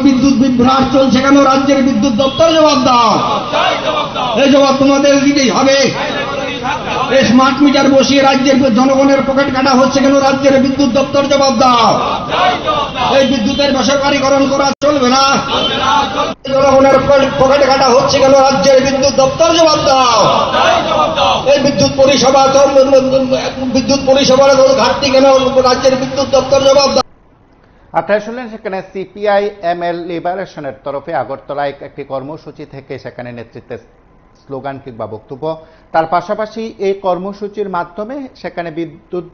বিদ্যুৎ বিভ্রাট চলছে কেন? রাজ্যের বিদ্যুৎ দপ্তর জবাব দাও। এই জবাব তোমাদের দিতেই হবে। এই স্মার্ট মিটার বসিয়ে রাজ্যের জনগণের পকেট কাটা হচ্ছে কেন? রাজ্যের বিদ্যুৎ দপ্তর জবাব দাও। এই বিদ্যুতের বেসরকারীকরণ করা চলবে না। জনগণের পকেট কাটা হচ্ছে কেন? রাজ্যের বিদ্যুৎ দপ্তর জবাব দাও। এই বিদ্যুৎ পরিষেবার ঘাটতি কেন? রাজ্যের বিদ্যুৎ দপ্তর জবাব দাও। আপনারা শুনলেন সেখানে সিপিআই এমএল লিবারেশনের তরফে আগরতলায় একটি কর্মসূচি থেকে সেখানে নেতৃত্বের স্লোগান কিংবা বক্তব্য। তার পাশাপাশি এই কর্মসূচির মাধ্যমে সেখানে বিদ্যুৎ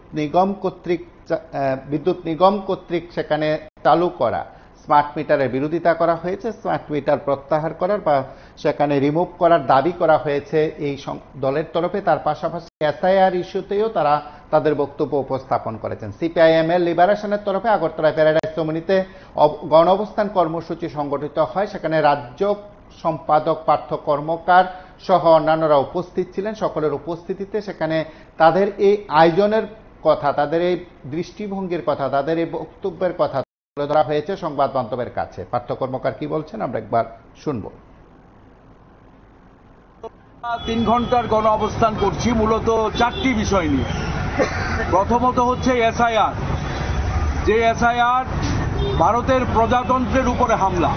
নিগম কর্তৃক সেখানে চালু করা স্মার্ট মিটারের বিরোধিতা করা হয়েছে। স্মার্ট মিটার প্রত্যাহার করার বা সেখানে রিমুভ করার দাবি করা হয়েছে এই দলের তরফে। তার পাশাপাশি এসআইআর ইস্যুতেও তারা তাদের বক্তব্য উপস্থাপন করেছেন। সিপিআইএমএল লিবারেশনের তরফে আগরতলা প্যারাডাইস চৌমুহনীতে গণ অবস্থান কর্মসূচি সংগঠিত হয়। সেখানে রাজ্য সম্পাদক পার্থ কর্মকার সহ অন্যান্যরা উপস্থিত ছিলেন। সকলের উপস্থিতিতে সেখানে তাদের এই আয়োজনের কথা, তাদের এই দৃষ্টিভঙ্গির কথা, তাদের এই বক্তব্যের কথা তুলে ধরা হয়েছে সংবাদ বান্ধবের কাছে। পার্থ কর্মকার কি বলছেন আমরা একবার শুনবো। 3 ঘন্টার গণ অবস্থান করছি মূলত 4টি বিষয় নিয়ে। প্রথমত হচ্ছে এসআইআর, যে এসআইআর ভারতের প্রজাতন্ত্রের উপরে হামলা।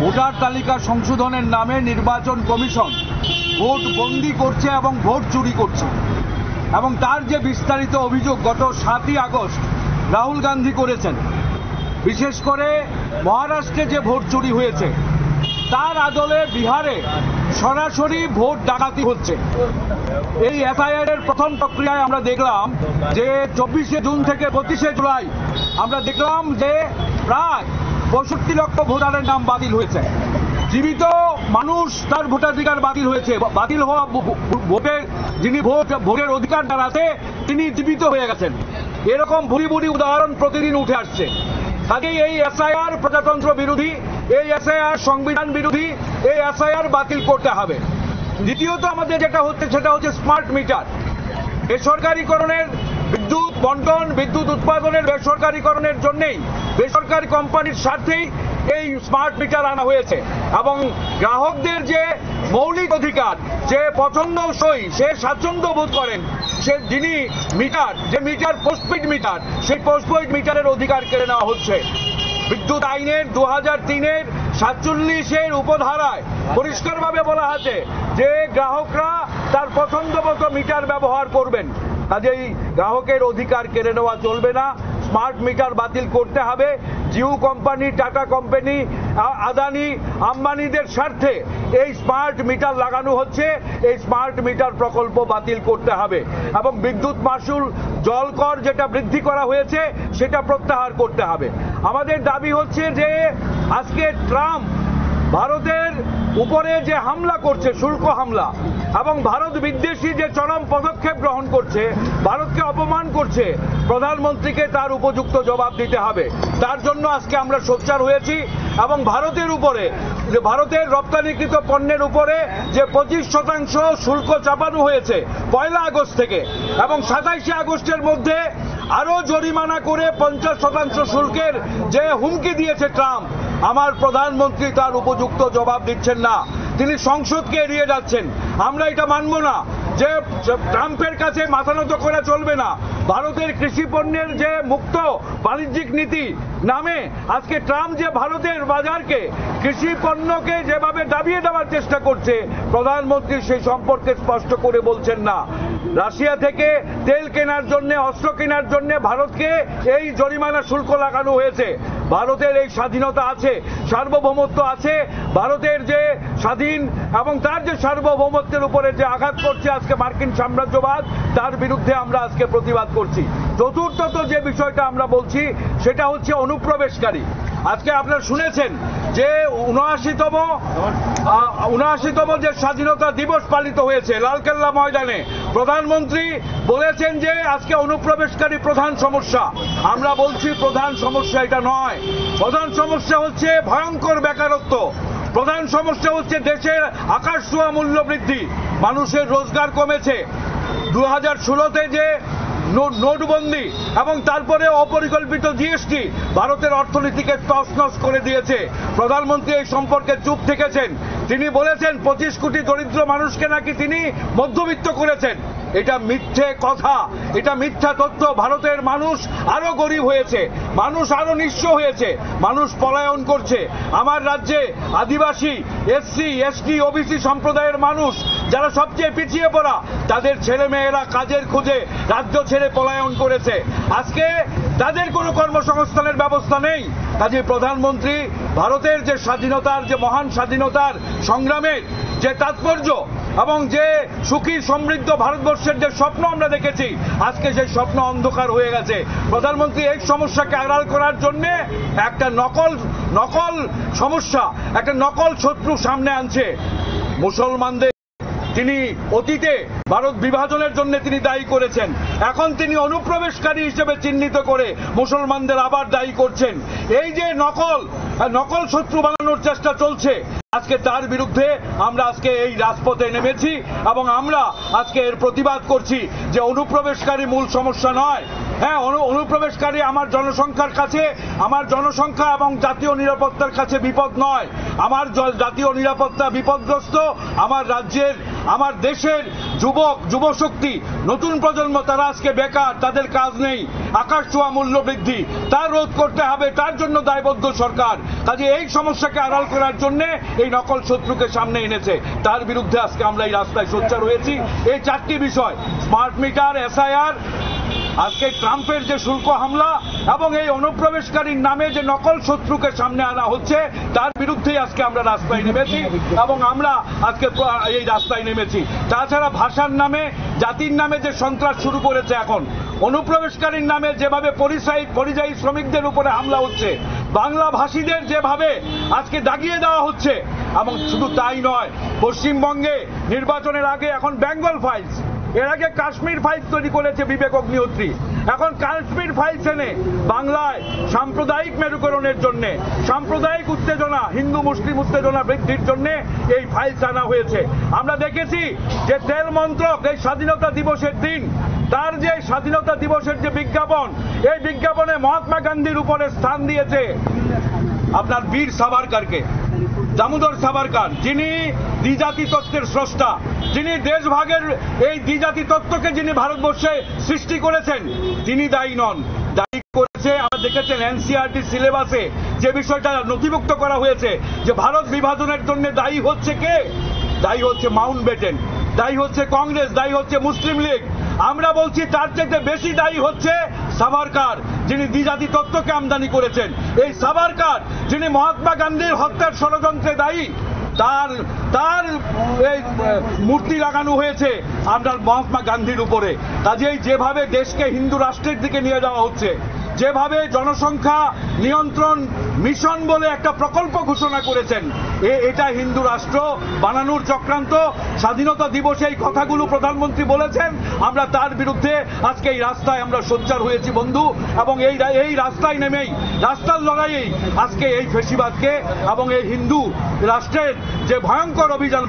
ভোটার তালিকা সংশোধনের নামে নির্বাচন কমিশন ভোট বন্দি করছে এবং ভোট চুরি করছে, এবং তার যে বিস্তারিত অভিযোগ গত 7ই আগস্ট রাহুল গান্ধী করেছেন, বিশেষ করে মহারাষ্ট্রে যে ভোট চুরি হয়েছে তার আদলে বিহারে সরাসরি ভোট ডাকাতি হচ্ছে। এই এসআইআর এর প্রথম প্রক্রিয়ায় আমরা দেখলাম যে 24শে জুন থেকে 25শে জুলাই আমরা দেখলাম যে প্রায় 65 লক্ষ ভোটারের নাম বাতিল হয়েছে। জীবিত মানুষ তার ভোটাধিকার বাতিল হয়েছে। বাতিল হওয়া ভোটের যিনি ভোটের অধিকার যার আছে তিনি জীবিত হয়ে গেছেন। এরকম ভুরি ভুরি উদাহরণ প্রতিদিন উঠে আসছে। কাজেই এই এসআইআর প্রজাতন্ত্র বিরোধী, এই এসআইআর সংবিধান বিরোধী, এই এসআইআর বাতিল করতে হবে। দ্বিতীয়ত আমাদের যেটা হচ্ছে সেটা হচ্ছে স্মার্ট মিটার। বেসরকারীকরণের বিদ্যুৎ বন্টন, বিদ্যুৎ উৎপাদনের বেসরকারীকরণের জন্যই বেসরকারি কোম্পানির স্বার্থেই এই স্মার্ট মিটার আনা হয়েছে, এবং গ্রাহকদের যে মৌলিক অধিকার, যে পছন্দসই, সে স্বাচ্ছন্দ্য বোধ করেন, সে যিনি মিটার, যে মিটার পোস্টপেইড মিটার, সেই পোস্টপেইড মিটারের অধিকার কেড়ে নেওয়া হচ্ছে। বিদ্যুৎ আইনের 2003-এর 47-এর উপধারায় পরিষ্কারভাবে বলা আছে যে গ্রাহকরা তার পছন্দ মতো মিটার ব্যবহার করবেন। কাজেই গ্রাহকের অধিকার কেড়ে নেওয়া চলবে না, স্মার্ট মিটার বাতিল করতে হবে। জিও কোম্পানি, টাটা কোম্পানি, আদানি, আম্বানিদের স্বার্থে এই স্মার্ট মিটার লাগানো হচ্ছে। এই স্মার্ট মিটার প্রকল্প বাতিল করতে হবে, এবং বিদ্যুৎ মাশুল, জল কর যেটা বৃদ্ধি করা হয়েছে সেটা প্রত্যাহার করতে হবে। আমাদের দাবি হচ্ছে যে আজকে ট্রাম্প ভারতের উপরে যে হামলা করছে, শুল্ক হামলা, এবং ভারত বিদ্বেষী যে চরম পদক্ষেপ গ্রহণ করছে, ভারতকে অপমান করছে, প্রধানমন্ত্রীকে তার উপযুক্ত জবাব দিতে হবে। তার জন্য আজকে আমরা সোচ্চার হয়েছি, এবং ভারতের উপরে, যে ভারতের রপ্তানিকৃত পণ্যের উপরে যে 25% শুল্ক চাপানো হয়েছে 1 আগস্ট থেকে, এবং 27শে আগস্টের মধ্যে আরো জরিমানা করে 50% শুল্কের যে হুমকি দিয়েছে ট্রাম্প, আমার প্রধানমন্ত্রী তার উপযুক্ত জবাব দিচ্ছেন না, তিনি সংসদকে এড়িয়ে যাচ্ছেন। আমরা এটা মানব না যে ট্রাম্পের কাছে মাথা নত করে চলবে না। ভারতের কৃষি পণ্যের যে মুক্ত বাণিজ্যিক নীতি নামে আজকে ট্রাম্প যে ভারতের বাজারকে, কৃষি পণ্যকে যেভাবে দাবিয়ে দেওয়ার চেষ্টা করছে, প্রধানমন্ত্রী সেই সম্পর্কে স্পষ্ট করে বলছেন না। রাশিয়া থেকে তেল কেনার জন্য, অস্ত্র কেনার জন্য ভারতকে এই জরিমানা শুল্ক লাগানো হয়েছে। ভারতের এই স্বাধীনতা আছে, সার্বভৌমত্ব আছে। ভারতের যে স্বাধীন এবং তার যে সার্বভৌমত্বের উপরে যে আঘাত করছে আজকে মার্কিন সাম্রাজ্যবাদ, তার বিরুদ্ধে আমরা আজকে প্রতিবাদ করছি। চতুর্থত যে বিষয়টা আমরা বলছি সেটা হচ্ছে অনুপ্রবেশকারী। আজকে আপনারা শুনেছেন যে 79তম যে স্বাধীনতা দিবস পালিত হয়েছে লালকেল্লা ময়দানে, প্রধানমন্ত্রী বলেছেন যে আজকে অনুপ্রবেশকারী প্রধান সমস্যা। আমরা বলছি প্রধান সমস্যা এটা নয়। প্রধান সমস্যা হচ্ছে ভয়ঙ্কর বেকারত্ব। প্রধান সমস্যা হচ্ছে দেশের আকাশ ছোঁয়া মূল্য বৃদ্ধি, মানুষের রোজগার কমেছে। 2016-তে যে নোটবন্দি এবং তারপরে অপরিকল্পিত জিএসটি ভারতের অর্থনীতিকে তছনছ করে দিয়েছে। প্রধানমন্ত্রী এই সম্পর্কে চুপ থেকেছেন। তিনি বলেছেন 25 কোটি দরিদ্র মানুষকে নাকি তিনি মধ্যবিত্ত করেছেন। এটা মিথ্যে কথা, এটা মিথ্যা তথ্য। ভারতের মানুষ আরো গরিব হয়েছে, মানুষ আরো নিঃস্ব হয়েছে, মানুষ পলায়ন করছে। আমার রাজ্যে আদিবাসী, এসসি, এসটি, ওবিসি সম্প্রদায়ের মানুষ যারা সবচেয়ে পিছিয়ে পড়া, তাদের ছেলেমেয়েরা কাজের খোঁজে রাজ্য ছেড়ে পলায়ন করেছে। আজকে তাদের কোনো কর্মসংস্থানের ব্যবস্থা নেই। কাজে প্রধানমন্ত্রী ভারতের যে স্বাধীনতার, যে মহান স্বাধীনতার সংগ্রামের যে তাৎপর্য এবং যে সুখী সমৃদ্ধ ভারতবর্ষের যে স্বপ্ন আমরা দেখেছি, আজকে সেই স্বপ্ন অন্ধকার হয়ে গেছে। প্রধানমন্ত্রী এই সমস্যাকে আড়াল করার জন্য একটা নকল সমস্যা, একটা নকল শত্রু সামনে আনছে। মুসলমানদের তিনি অতীতে ভারত বিভাজনের জন্য তিনি দায়ী করেছেন, এখন তিনি অনুপ্রবেশকারী হিসেবে চিহ্নিত করে মুসলমানদের আবার দায়ী করছেন। এই যে নকল শত্রু বানানোর চেষ্টা চলছে, আজকে তার বিরুদ্ধে আমরা আজকে এই রাজপথে নেমেছি এবং আমরা আজকে এর প্রতিবাদ করছি যে অনুপ্রবেশকারী মূল সমস্যা নয়। হ্যাঁ, অনুপ্রবেশকারী আমার জনসংখ্যার কাছে, আমার জনসংখ্যা এবং জাতীয় নিরাপত্তার কাছে বিপদ নয়। আমার জাতীয় নিরাপত্তা বিপদগ্রস্ত আমার রাজ্যের, আমার দেশের যুবশক্তি, নতুন প্রজন্ম, তারা আজকে বেকার, তাদের কাজ নেই, আকাশ ছোঁয়া মূল্য বৃদ্ধি, তার রোধ করতে হবে, তার জন্য দায়বদ্ধ সরকার। কাজে এই সমস্যাকে আড়াল করার জন্য এই নকল শত্রুকে সামনে এনেছে, তার বিরুদ্ধে আজকে আমরা এই রাস্তায় সোচ্চার হয়েছি। এই 4টি বিষয়, স্মার্ট মিটার, এসআইআর, আজকে ট্রাম্পের যে শুল্ক হামলা এবং এই অনুপ্রবেশকারীর নামে যে নকল শত্রুকে সামনে আনা হচ্ছে, তার বিরুদ্ধেই আজকে আমরা রাস্তায় নেমেছি এবং আমরা আজকে এই রাস্তায় নেমেছি। তাছাড়া ভাষার নামে, জাতির নামে যে সন্ত্রাস শুরু করেছে, এখন অনুপ্রবেশকারীর নামে যেভাবে পরিযায়ী শ্রমিকদের উপরে হামলা হচ্ছে, বাংলা ভাষীদের যেভাবে আজকে দাগিয়ে দেওয়া হচ্ছে, এবং শুধু তাই নয়, পশ্চিমবঙ্গে নির্বাচনের আগে এখন বেঙ্গল ফাইলস, এর আগে কাশ্মীর ফাইলস তৈরি করেছে বিবেক অগ্নিহোত্রী, এখন কাশ্মীর ফাইলস এনে বাংলায় সাম্প্রদায়িক মেরুকরণের জন্য, সাম্প্রদায়িক উত্তেজনা, হিন্দু মুসলিম উত্তেজনা বৃদ্ধির জন্য এই ফাইলস আনা হয়েছে। আমরা দেখেছি যে তেল মন্ত্রক এই স্বাধীনতা দিবসের দিন তার যে স্বাধীনতা দিবসের যে বিজ্ঞাপন, এই বিজ্ঞাপনে মহাত্মা গান্ধীর উপরে স্থান দিয়েছে আপনার বীর সাভারকারকে, দামোদর সাভারকার, যিনি দ্বিজাতি তত্ত্বের স্রষ্টা, যিনি দেশভাগের এই দ্বিজাতি তত্ত্বকে যিনি ভারতবর্ষে সৃষ্টি করেছেন, তিনি দায়ী নন। দায়ী করেছে, আমরা দেখেছেন এনসিইআরটি সিলেবাসে যে বিষয়টা নথিভুক্ত করা হয়েছে যে ভারত বিভাজনের জন্য দায়ী হচ্ছে কে? দায়ী হচ্ছে মাউন্টব্যাটেন, দায়ী হচ্ছে কংগ্রেস, দায়ী হচ্ছে মুসলিম লীগ। আমরা বলছি তার চাইতে বেশি দায়ী হচ্ছে সাভারকার, যিনি দ্বিজাতি তত্ত্বকে আমদানি করেছেন। এই সাভারকার, যিনি মহাত্মা গান্ধীর হত্যার ষড়যন্ত্রে দায়ী, তার এই মূর্তি লাগানো হয়েছে আপনার মহাত্মা গান্ধীর উপরে। কাজেই যেভাবে দেশকে হিন্দু রাষ্ট্রের দিকে নিয়ে যাওয়া হচ্ছে, যেভাবে জনসংখ্যা নিয়ন্ত্রণ মিশন বলে একটা প্রকল্প ঘোষণা করেছেন, এটা হিন্দু রাষ্ট্র বানানোর চক্রান্ত। স্বাধীনতা দিবসে এই কথাগুলো প্রধানমন্ত্রী বলেছেন, আমরা তার বিরুদ্ধে আজকে এই রাস্তায় আমরা সোচ্চার হয়েছি বন্ধু, এবং এই রাস্তায় নেমেই, রাস্তার লড়াইয়েই আজকে এই ফেসিবাদকে এবং এই হিন্দু রাষ্ট্রের যে ভয়ঙ্কর অভিযান,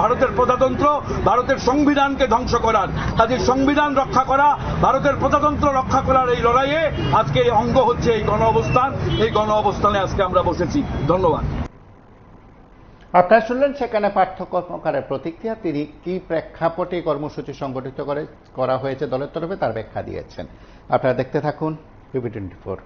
ভারতের প্রজাতন্ত্র, ভারতের সংবিধানকে ধ্বংস করার, কাজে সংবিধান রক্ষা করা, ভারতের প্রজাতন্ত্র রক্ষা করার এই লড়াইয়ে আজকে অঙ্গ হচ্ছে এই গণ অবস্থান। এই গণ অবস্থানে আজকে আমরা বসেছি। ধন্যবাদ। আপনারা শুনলেন সেখানে পার্থ কর্মকারের প্রতিক্রিয়া। তিনি কি প্রেক্ষাপটে কর্মসূচি সংগঠিত করা হয়েছে দলের তরফে তার ব্যাখ্যা দিয়েছেন। আপনারা দেখতে থাকুন PB24।